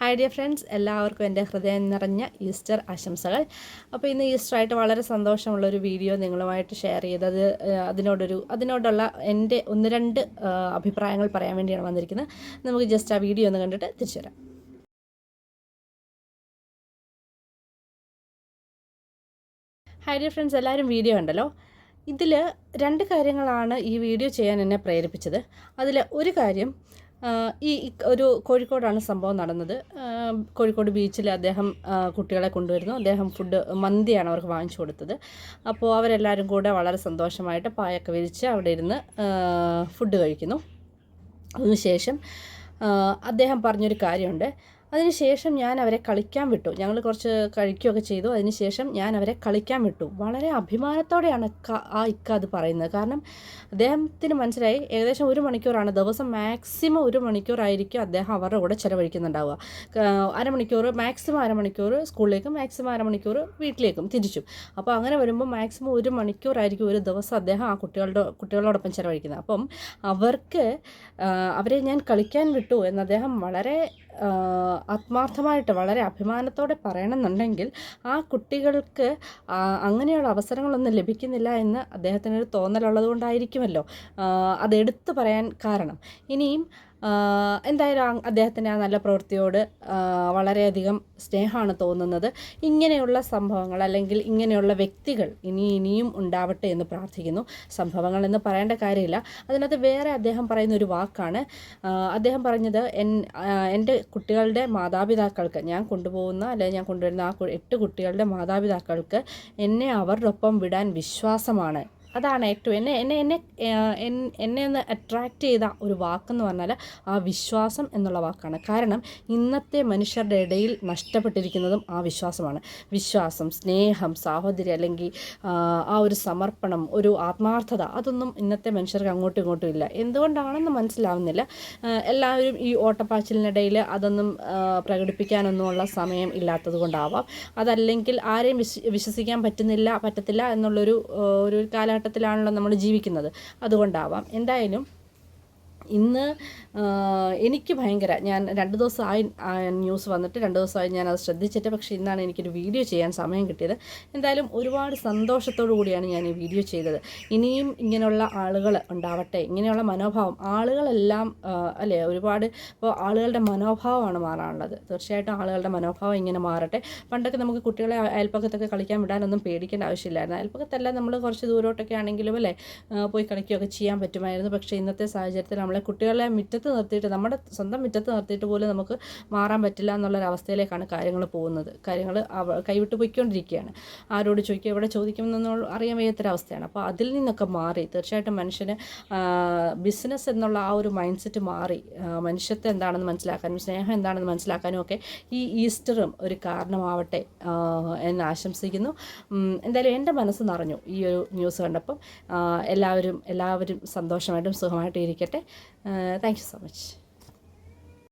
Hi dear friends, എല്ലാവർക്കും എൻ്റെ ഹൃദയം നിറഞ്ഞ ഈസ്റ്റർ ആശംസകൾ. അപ്പോൾ ഇന്ന് ഈസ്റ്ററായിട്ട് വളരെ സന്തോഷമുള്ളൊരു വീഡിയോ നിങ്ങളുമായിട്ട് ഷെയർ ചെയ്തത് അതിനോടുള്ള എൻ്റെ ഒന്ന് രണ്ട് അഭിപ്രായങ്ങൾ പറയാൻ വേണ്ടിയാണ് വന്നിരിക്കുന്നത്. നമുക്ക് ജസ്റ്റ് ആ വീഡിയോ ഒന്ന് കണ്ടിട്ട് തിരിച്ചു വരാം. ഹായ് ഡിയർ ഫ്രണ്ട്സ്, എല്ലാവരും വീഡിയോ ഉണ്ടല്ലോ. ഇതിൽ രണ്ട് കാര്യങ്ങളാണ് ഈ വീഡിയോ ചെയ്യാൻ എന്നെ പ്രേരിപ്പിച്ചത്. അതിൽ ഒരു കാര്യം, ഒരു കോഴിക്കോടാണ് സംഭവം നടന്നത്. കോഴിക്കോട് ബീച്ചിൽ അദ്ദേഹം കുട്ടികളെ കൊണ്ടുവരുന്നു. അദ്ദേഹം മന്തിയാണ് അവർക്ക് വാങ്ങിച്ചു കൊടുത്തത്. അപ്പോൾ അവരെല്ലാവരും കൂടെ വളരെ സന്തോഷമായിട്ട് പായൊക്കെ വിരിച്ച് അവിടെ ഇരുന്ന് ഫുഡ് കഴിക്കുന്നു. അതിനുശേഷം അദ്ദേഹം പറഞ്ഞൊരു കാര്യമുണ്ട്. അതിനുശേഷം ഞാൻ അവരെ കളിക്കാൻ വിട്ടു. ഞങ്ങൾ കുറച്ച് കഴിക്കുകയൊക്കെ ചെയ്തു. അതിനുശേഷം ഞാൻ അവരെ കളിക്കാൻ വിട്ടു. വളരെ അഭിമാനത്തോടെയാണ് ഇക്ക അത് പറയുന്നത്. കാരണം അദ്ദേഹത്തിന് മനസ്സിലായി ഏകദേശം 1 മണിക്കൂറാണ് ദിവസം, മാക്സിമം 1 മണിക്കൂറായിരിക്കും അദ്ദേഹം അവരുടെ കൂടെ ചിലവഴിക്കുന്നുണ്ടാവുക. അരമണിക്കൂർ, മാക്സിമം അരമണിക്കൂർ സ്കൂളിലേക്കും മാക്സിമം അരമണിക്കൂർ വീട്ടിലേക്കും തിരിച്ചും. അപ്പോൾ അങ്ങനെ വരുമ്പോൾ മാക്സിമം 1 മണിക്കൂറായിരിക്കും ഒരു ദിവസം അദ്ദേഹം ആ കുട്ടികളോടൊപ്പം ചിലവഴിക്കുന്നത്. അപ്പം അവരെ ഞാൻ കളിക്കാൻ വിട്ടു എന്ന് അദ്ദേഹം വളരെ ആത്മാർത്ഥമായിട്ട് വളരെ അഭിമാനത്തോടെ പറയണമെന്നുണ്ടെങ്കിൽ ആ കുട്ടികൾക്ക് അങ്ങനെയുള്ള അവസരങ്ങളൊന്നും ലഭിക്കുന്നില്ല എന്ന് അദ്ദേഹത്തിനൊരു തോന്നലുള്ളത് കൊണ്ടായിരിക്കുമല്ലോ അതെടുത്ത് പറയാൻ കാരണം. ഇനിയും എന്തായാലും അദ്ദേഹത്തിൻ്റെ ആ നല്ല പ്രവൃത്തിയോട് വളരെയധികം സ്നേഹമാണ് തോന്നുന്നത്. ഇങ്ങനെയുള്ള സംഭവങ്ങൾ അല്ലെങ്കിൽ ഇങ്ങനെയുള്ള വ്യക്തികൾ ഇനിയും ഉണ്ടാവട്ടെ എന്ന് പ്രാർത്ഥിക്കുന്നു. സംഭവങ്ങൾ എന്ന് പറയേണ്ട കാര്യമില്ല. അതിനകത്ത് വേറെ അദ്ദേഹം പറയുന്ന ഒരു വാക്കാണ്. അദ്ദേഹം പറഞ്ഞത്, എൻ്റെ കുട്ടികളുടെ മാതാപിതാക്കൾക്ക്, ഞാൻ കൊണ്ടുപോകുന്ന അല്ലെങ്കിൽ ഞാൻ കൊണ്ടുവരുന്ന ആ 8 കുട്ടികളുടെ മാതാപിതാക്കൾക്ക് എന്നെ അവരുടെ ഒപ്പം വിടാൻ വിശ്വാസമാണ്. അതാണ് ഏറ്റവും എന്നെ ഒന്ന് അട്രാക്റ്റ് ചെയ്ത ഒരു വാക്കെന്ന് പറഞ്ഞാൽ ആ വിശ്വാസം എന്നുള്ള വാക്കാണ്. കാരണം ഇന്നത്തെ മനുഷ്യരുടെ ഇടയിൽ നഷ്ടപ്പെട്ടിരിക്കുന്നതും ആ വിശ്വാസമാണ്. വിശ്വാസം, സ്നേഹം, സാഹോദര്യം, അല്ലെങ്കിൽ ആ ഒരു സമർപ്പണം, ഒരു ആത്മാർത്ഥത, അതൊന്നും ഇന്നത്തെ മനുഷ്യർക്ക് അങ്ങോട്ടും ഇങ്ങോട്ടും ഇല്ല. എന്തുകൊണ്ടാണെന്ന് മനസ്സിലാവുന്നില്ല. എല്ലാവരും ഈ ഓട്ടപ്പാച്ചിലിനിടയിൽ അതൊന്നും പ്രകടിപ്പിക്കാനൊന്നുമുള്ള സമയം ഇല്ലാത്തത് കൊണ്ടാവാം. അതല്ലെങ്കിൽ ആരെയും വിശ്വസിക്കാൻ പറ്റത്തില്ല എന്നുള്ളൊരു കാലഘട്ടത്തിലാണല്ലോ നമ്മൾ ജീവിക്കുന്നത്. അതുകൊണ്ടാവാം. എന്തായാലും ഇന്ന് എനിക്ക് ഞാൻ 2 ദിവസമായി ന്യൂസ് വന്നിട്ട് 2 ദിവസമായി ഞാനത് ശ്രദ്ധിച്ചിട്ട്, പക്ഷേ ഇന്നാണ് എനിക്കൊരു വീഡിയോ ചെയ്യാൻ സമയം കിട്ടിയത്. എന്തായാലും ഒരുപാട് സന്തോഷത്തോടു കൂടിയാണ് ഞാൻ ഈ വീഡിയോ ചെയ്തത്. ഇനിയും ഇങ്ങനെയുള്ള ആളുകൾ ഉണ്ടാവട്ടെ, ഇങ്ങനെയുള്ള മനോഭാവം ആളുകളെല്ലാം അല്ലേ, ഒരുപാട് ഇപ്പോൾ ആളുകളുടെ മനോഭാവമാണ് മാറാനുള്ളത്. തീർച്ചയായിട്ടും ആളുകളുടെ മനോഭാവം ഇങ്ങനെ മാറട്ടെ. പണ്ടൊക്കെ നമുക്ക് കുട്ടികളെ അയൽപ്പക്കത്തൊക്കെ കളിക്കാൻ വിടാനൊന്നും പേടിക്കേണ്ട ആവശ്യമില്ലായിരുന്നു. അയൽപ്പക്കത്തല്ല, നമ്മൾ കുറച്ച് ദൂരോട്ടൊക്കെ ആണെങ്കിലും അല്ലേ പോയി കളിക്കുകയൊക്കെ ചെയ്യാൻ പറ്റുമായിരുന്നു. പക്ഷേ ഇന്നത്തെ സാഹചര്യത്തിൽ നമ്മളെ കുട്ടികളെ മുറ്റത്ത് നിർത്തിയിട്ട്, നമ്മുടെ സ്വന്തം മുറ്റത്ത് നിർത്തിയിട്ട് പോലും നമുക്ക് മാറാൻ പറ്റില്ല എന്നുള്ളൊരവസ്ഥയിലേക്കാണ് കാര്യങ്ങൾ പോകുന്നത്. കാര്യങ്ങൾ കൈവിട്ട് പോയിക്കൊണ്ടിരിക്കുകയാണ്. ആരോട് ചോദിക്കുക, എവിടെ ചോദിക്കുമെന്നൊന്നും അറിയാൻ വയ്യാത്തൊരവസ്ഥയാണ്. അപ്പോൾ അതിൽ നിന്നൊക്കെ മാറി തീർച്ചയായിട്ടും മനുഷ്യന് ബിസിനസ് എന്നുള്ള ആ ഒരു മൈൻഡ് സെറ്റ് മാറി മനുഷ്യത്വം എന്താണെന്ന് മനസ്സിലാക്കാനും സ്നേഹം എന്താണെന്ന് മനസ്സിലാക്കാനും ഒക്കെ ഈ ഈസ്റ്ററും ഒരു കാരണമാവട്ടെ എന്ന് ആശംസിക്കുന്നു. എന്തായാലും എൻ്റെ മനസ്സ് നിറഞ്ഞു ഈ ഒരു ന്യൂസ് കണ്ടപ്പം. എല്ലാവരും സന്തോഷമായിട്ടും സുഖമായിട്ടും ഇരിക്കട്ടെ. Thank you so much.